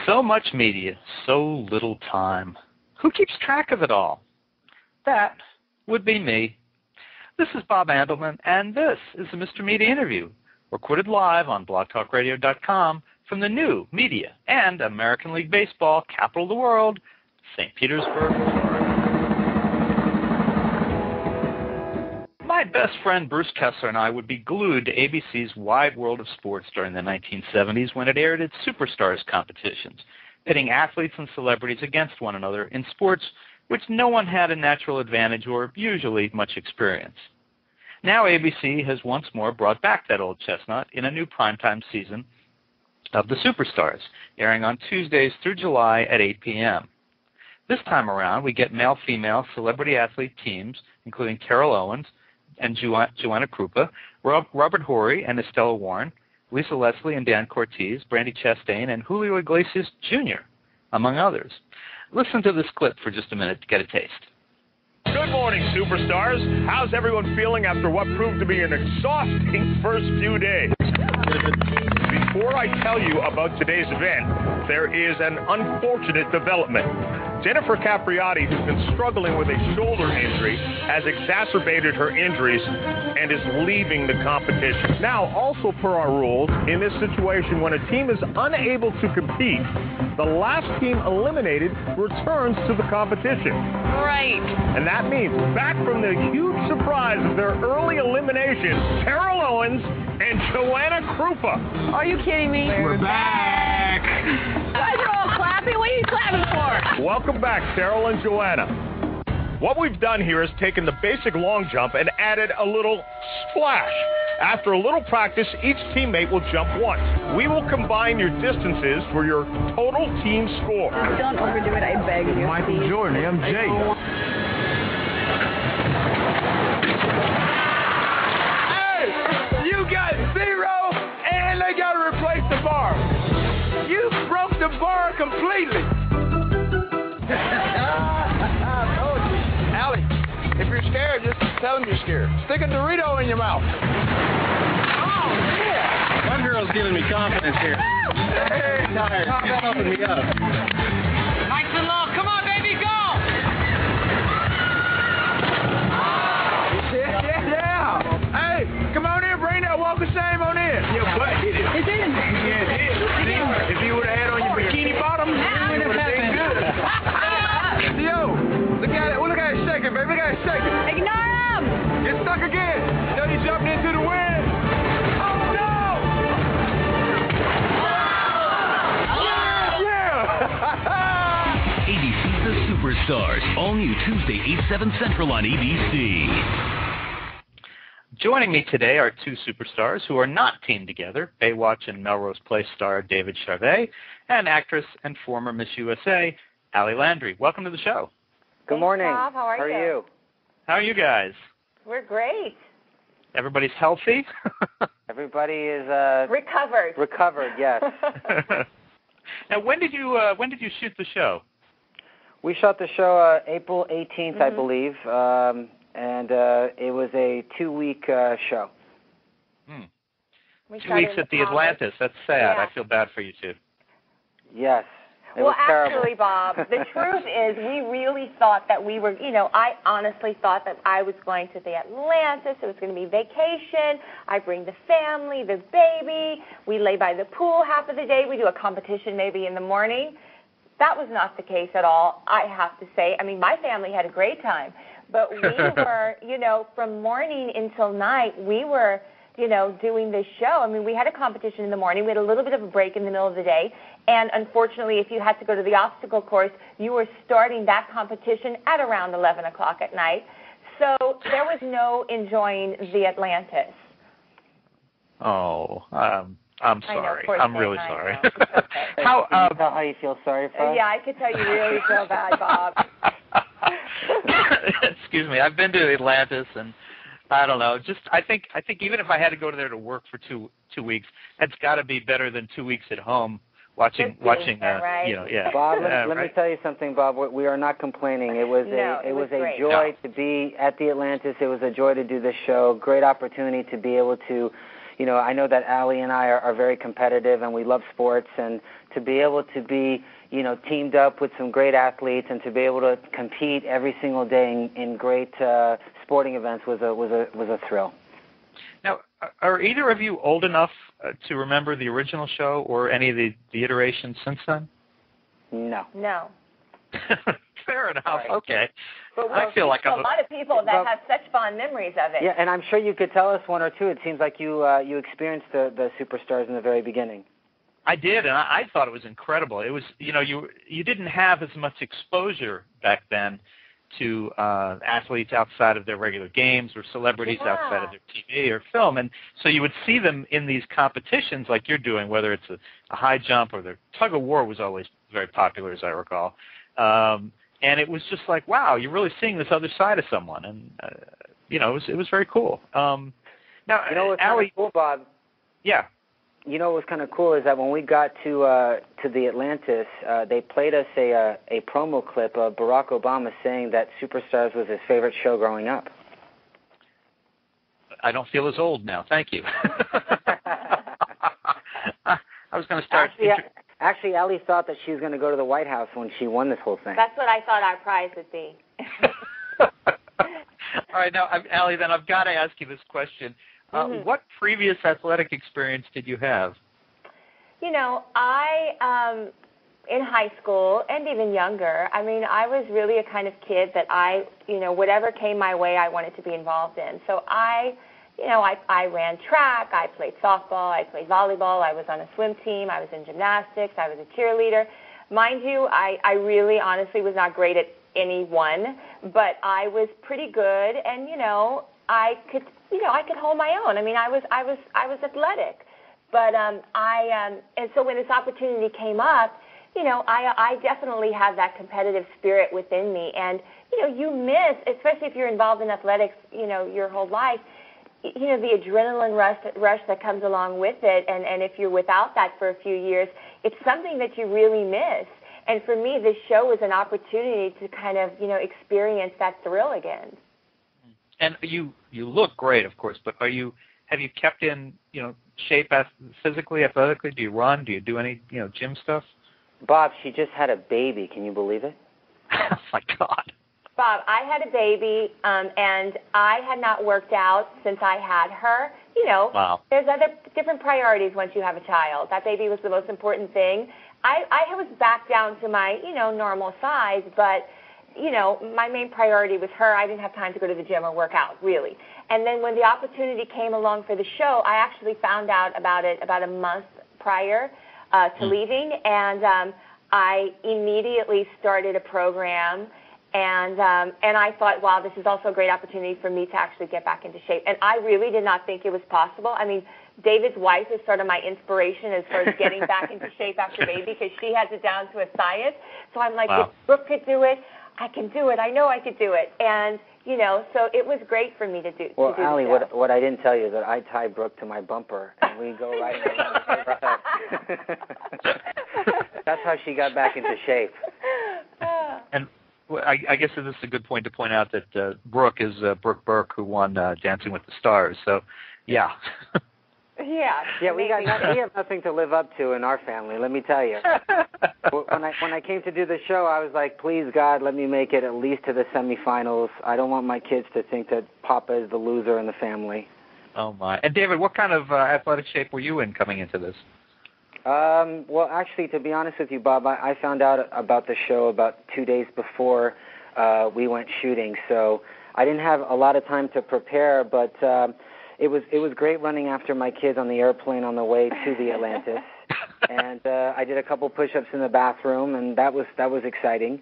So much media, so little time. Who keeps track of it all? That would be me. This is Bob Andelman, and this is the Mr. Media Interview, recorded live on blogtalkradio.com from the new media and American League Baseball capital of the world, St. Petersburg, Florida. My best friend Bruce Kessler and I would be glued to ABC's Wide World of Sports during the 1970s when it aired its Superstars competitions, pitting athletes and celebrities against one another in sports which no one had a natural advantage or usually much experience. Now ABC has once more brought back that old chestnut in a new primetime season of the Superstars, airing on Tuesdays through July at 8 p.m. This time around, we get male-female celebrity-athlete teams, including Terrell Owens and Joanna Krupa, Robert Horry and Estella Warren, Leslie and Dan Cortese, Brandi Chastain, and Julio Iglesias Jr., among others. Listen to this clip for just a minute to get a taste. Good morning, superstars. How's everyone feeling after what proved to be an exhausting first few days? Before I tell you about today's event, there is an unfortunate development. Jennifer Capriati, who's been struggling with a shoulder injury, has exacerbated her injuries and is leaving the competition. Now, also per our rules, in this situation, when a team is unable to compete, the last team eliminated returns to the competition. Right. And that means, back from the huge surprise of their early elimination, Terrell Owens and Joanna Krupa. Are you kidding me? We're back. You guys are all clapping. What are you clapping for? Welcome back, Terrell and Joanna. What we've done here is taken the basic long jump and added a little splash. After a little practice, each teammate will jump once. We will combine your distances for your total team score. Don't overdo it, I beg you. Michael Jordan, MJ. You got 0, and they got to replace the bar. You broke the bar completely. Allie, if you're scared, just tell them you're scared. Stick a Dorito in your mouth. Oh, yeah. One girl's giving me confidence here. Hey, tired. That opened me up. Nice and low. Come on, baby, go! Yeah. Hey, come on in, bring that walk of shame on in. Your butt hit it. It's in. Yeah, it is. If you would have had on your bikini bottom, you would have been good. Yo, look at it. Look at it shaking, baby. Look at it shaking. Ignore him! Get stuck again. Then he jumped into the wind. Oh, no! Yeah! ABC's The Superstars, all new Tuesday, 8/7 Central on ABC. Joining me today are two superstars who are not teamed together, Baywatch and Melrose Place star David Charvet and actress and former Miss USA Ali Landry. Welcome to the show. Good morning. Bob. How are you? How are you guys? We're great. Everybody's healthy? Everybody is Recovered. recovered. Yes. Now, when did you shoot the show? We shot the show April 18th, I believe, and it was a 2-week show. 2 weeks at the Atlantis. That's sad. Yeah. I feel bad for you two. Yes. It Well, was terrible. actually, Bob, the truth is we really thought that we were, I honestly thought that I was going to the Atlantis. It was going to be vacation. I bring the family, the baby. We lay by the pool half of the day. We do a competition maybe in the morning. That was not the case at all, I have to say. I mean, my family had a great time. But we were, from morning until night, we were, doing this show. I mean, we had a competition in the morning. We had a little bit of a break in the middle of the day. And unfortunately, if you had to go to the obstacle course, you were starting that competition at around 11 o'clock at night. So there was no enjoying the Atlantis. Oh, I'm sorry. Know, I'm really sorry. Okay. Can you tell how you feel sorry for us? Yeah, I could tell you really feel bad, Bob. Excuse me. I've been to the Atlantis, and I don't know. I think even if I had to go there to work for two weeks, that's got to be better than 2 weeks at home watching. Right? Yeah. Bob, let me tell you something, Bob. We are not complaining. It was a joy to be at the Atlantis. It was a joy to do this show. Great opportunity to be able to, I know that Ali and I are very competitive and we love sports, and to be able to be, teamed up with some great athletes and to be able to compete every single day in great sporting events was a thrill. Now, are either of you old enough to remember the original show or any of the iterations since then? No. No. Fair enough. Right. Okay. But I feel like a lot of people that have such fond memories of it. Yeah, and I'm sure you could tell us one or two. It seems like you experienced the Superstars in the very beginning. I did, and I thought it was incredible. It was, you didn't have as much exposure back then to athletes outside of their regular games or celebrities outside of their TV or film, and so you would see them in these competitions like you're doing, whether it's a high jump or the tug of war was always very popular, as I recall. And it was just like, wow, you're really seeing this other side of someone, and it was very cool. Now, what's Ali, kind of cool, Bob? Yeah. What was kind of cool is that when we got to the Atlantis, they played us a promo clip of Barack Obama saying that Superstars was his favorite show growing up. I don't feel as old now. Thank you. I was going to start. Actually, Ali thought that she was going to go to the White House when she won this whole thing. That's what I thought our prize would be. All right, now, Ali, then I've got to ask you this question. What previous athletic experience did you have? I, in high school and even younger, I was really a kind of kid that whatever came my way, I wanted to be involved in. So I ran track, I played softball, I played volleyball, I was on a swim team, I was in gymnastics, I was a cheerleader. Mind you, I really honestly was not great at any one, but I was pretty good, and I could hold my own. I was athletic, but and so when this opportunity came up, I definitely have that competitive spirit within me, and you miss, especially if you're involved in athletics, your whole life. The adrenaline rush that comes along with it, and if you're without that for a few years, it's something that you really miss. And for me, this show was an opportunity to kind of, experience that thrill again. And you look great, of course, but have you kept in, shape physically, athletically? Do you run? Do you do any, gym stuff? Bob, she just had a baby. Can you believe it? Oh, my God. Bob, I had a baby, and I had not worked out since I had her. Wow. There's other different priorities once you have a child. That baby was the most important thing. I was back down to my, normal size, but, my main priority was her. I didn't have time to go to the gym or work out, really. And then when the opportunity came along for the show, I actually found out about it about a month prior to leaving, and I immediately started a program. And I thought, wow, this is also a great opportunity for me to actually get back into shape. And I really did not think it was possible. David's wife is sort of my inspiration as far as getting back into shape after baby, because she has it down to a science. So I'm like, wow. If Brooke could do it, I can do it. I know I could do it. And, so it was great for me to do. Well, Ali, what I didn't tell you is that I tie Brooke to my bumper, and we go riding around. That's how she got back into shape. And I guess this is a good point to point out that Brooke is Brooke Burke, who won Dancing with the Stars. So, yeah. Yeah, we have nothing to live up to in our family, let me tell you. When I came to do the show, I was like, please, God, let me make it at least to the semifinals. I don't want my kids to think that Papa is the loser in the family. Oh, my. And, David, what kind of athletic shape were you in coming into this? Well, actually, to be honest with you, Bob, I found out about the show about 2 days before we went shooting, so I didn't have a lot of time to prepare, but it was great running after my kids on the airplane on the way to the Atlantis. And I did a couple push-ups in the bathroom, and that was exciting.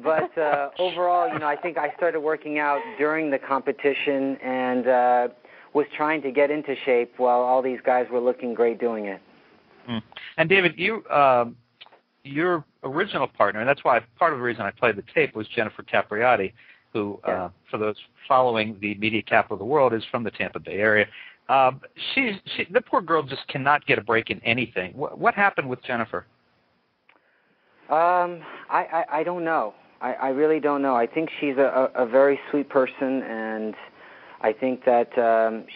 But overall, I think I started working out during the competition and was trying to get into shape while all these guys were looking great doing it. And David, your original partner, and that's why part of the reason I played the tape, was Jennifer Capriati, who, for those following the media capital of the world, is from the Tampa Bay area. The poor girl just cannot get a break in anything. What happened with Jennifer? I don't know. I really don't know. I think she's a very sweet person, and I think that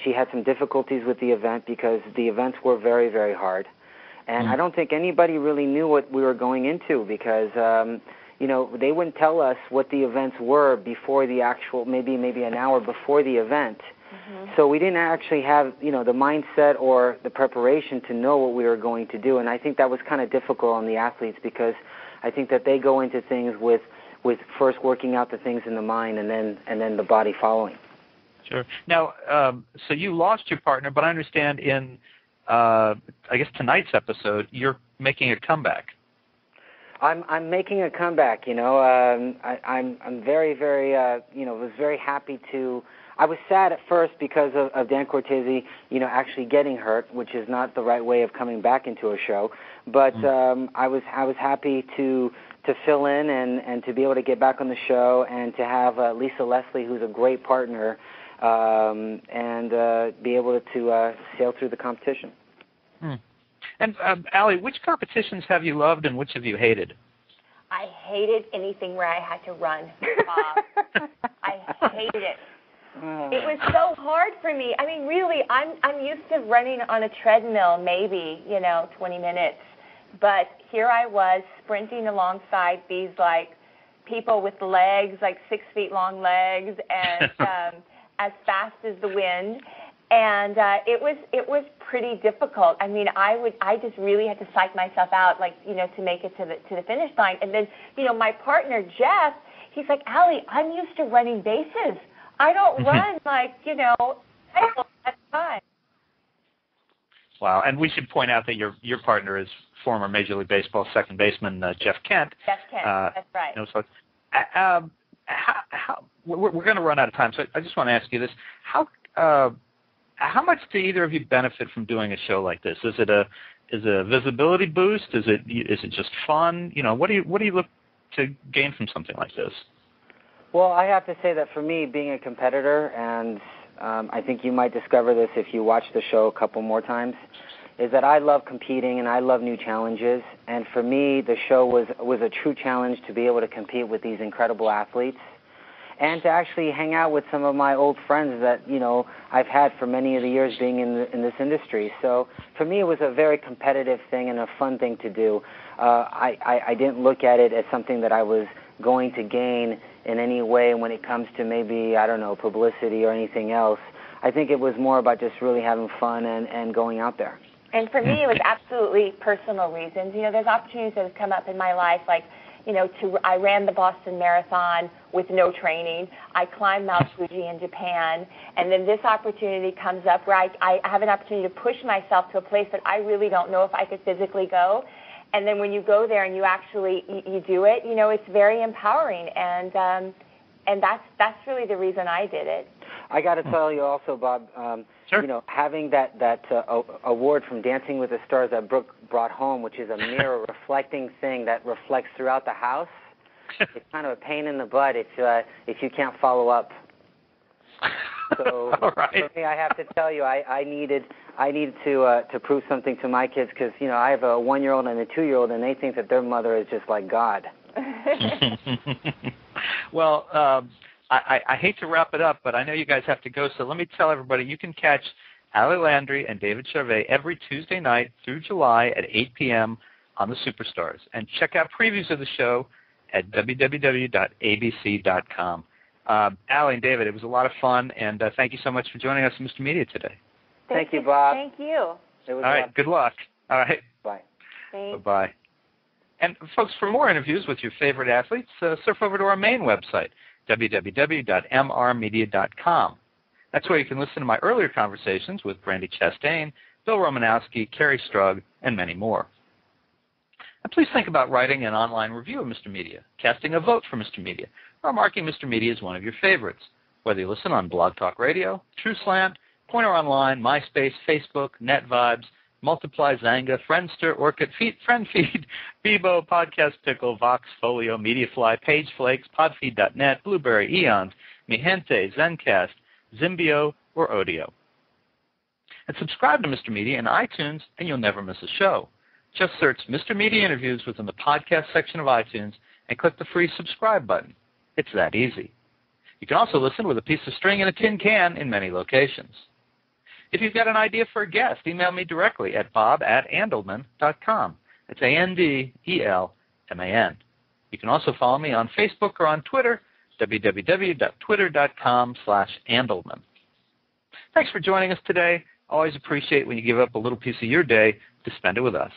she had some difficulties with the event because the events were very, very hard. And I don't think anybody really knew what we were going into because, they wouldn't tell us what the events were before the actual, maybe an hour before the event. Mm-hmm. So we didn't actually have, the mindset or the preparation to know what we were going to do. And I think that was kind of difficult on the athletes because I think that they go into things with first working out the things in the mind and then the body following. Sure. Now, so you lost your partner, but I understand in, I guess tonight's episode, you're making a comeback. I'm making a comeback. I'm very, very, was very happy to. I was sad at first because of Dan Cortese, actually getting hurt, which is not the right way of coming back into a show. But I was happy to fill in and to be able to get back on the show and to have Lisa Leslie, who's a great partner, and be able to sail through the competition. And Ali, which competitions have you loved and which have you hated? I hated anything where I had to run, Bob. I hated it. It was so hard for me. I mean, really, I'm used to running on a treadmill, maybe 20 minutes, but here I was sprinting alongside these people with legs, 6 feet long legs, and as fast as the wind. And it was pretty difficult. I mean, I just really had to psych myself out, to make it to the finish line. And then, my partner Jeff, he's like, Ali, I'm used to running bases. I don't run at time. Wow. And we should point out that your partner is former Major League Baseball second baseman Jeff Kent. Jeff Kent. That's right. So, we're going to run out of time, so I just want to ask you this: How much do either of you benefit from doing a show like this? Is it a visibility boost? Is it just fun? What do you look to gain from something like this? Well, I have to say that for me, being a competitor, and I think you might discover this if you watch the show a couple more times, is that I love competing and I love new challenges. And for me, the show was a true challenge to be able to compete with these incredible athletes. And to actually hang out with some of my old friends that, I've had for many of the years being in this industry. So for me, it was a very competitive thing and a fun thing to do. I didn't look at it as something that I was going to gain in any way when it comes to maybe, publicity or anything else. I think it was more about just really having fun and going out there. And for me, it was absolutely personal reasons. There's opportunities that have come up in my life, I ran the Boston Marathon with no training. I climbed Mount Fuji in Japan. And then this opportunity comes up where I have an opportunity to push myself to a place that I really don't know if I could physically go. And then when you go there and you actually you do it, it's very empowering. And that's really the reason I did it. I got to tell you also, Bob, sure. Having that award from Dancing with the Stars that Brooke brought home, which is a mirror reflecting thing that reflects throughout the house, it's kind of a pain in the butt if you can't follow up. So all right. For me, I have to tell you, I needed to prove something to my kids because I have a 1-year-old and a 2-year-old, and they think that their mother is just like God. Well, I hate to wrap it up, but I know you guys have to go, so let me tell everybody you can catch Ali Landry and David Charvet every Tuesday night through July at 8 p.m. on the Superstars. And check out previews of the show at www.abc.com. Ali and David, it was a lot of fun, and thank you so much for joining us on Mr. Media today. Thank you, Bob. Thank you. It was all right, good luck. All right. Bye. Thanks. Bye-bye. And, folks, for more interviews with your favorite athletes, surf over to our main website, www.mrmedia.com. That's where you can listen to my earlier conversations with Brandi Chastain, Bill Romanowski, Carrie Strug, and many more. And please think about writing an online review of Mr. Media, casting a vote for Mr. Media, or marking Mr. Media as one of your favorites, whether you listen on Blog Talk Radio, TrueSlant, Pointer Online, MySpace, Facebook, NetVibes, Multiply, Zanga, Friendster, Orchid, FriendFeed, Bebo, Podcast Pickle, Vox, Folio, Mediafly, PageFlakes, Podfeed.net, Blueberry, Eons, Mihente, Zencast, Zimbio, or Odeo. And subscribe to Mr. Media in iTunes, and you'll never miss a show. Just search Mr. Media Interviews within the podcast section of iTunes and click the free subscribe button. It's that easy. You can also listen with a piece of string and a tin can in many locations. If you've got an idea for a guest, email me directly at bob@andelman.com. It's ANDELMAN. You can also follow me on Facebook or on Twitter, www.twitter.com/Andelman. Thanks for joining us today. Always appreciate when you give up a little piece of your day to spend it with us.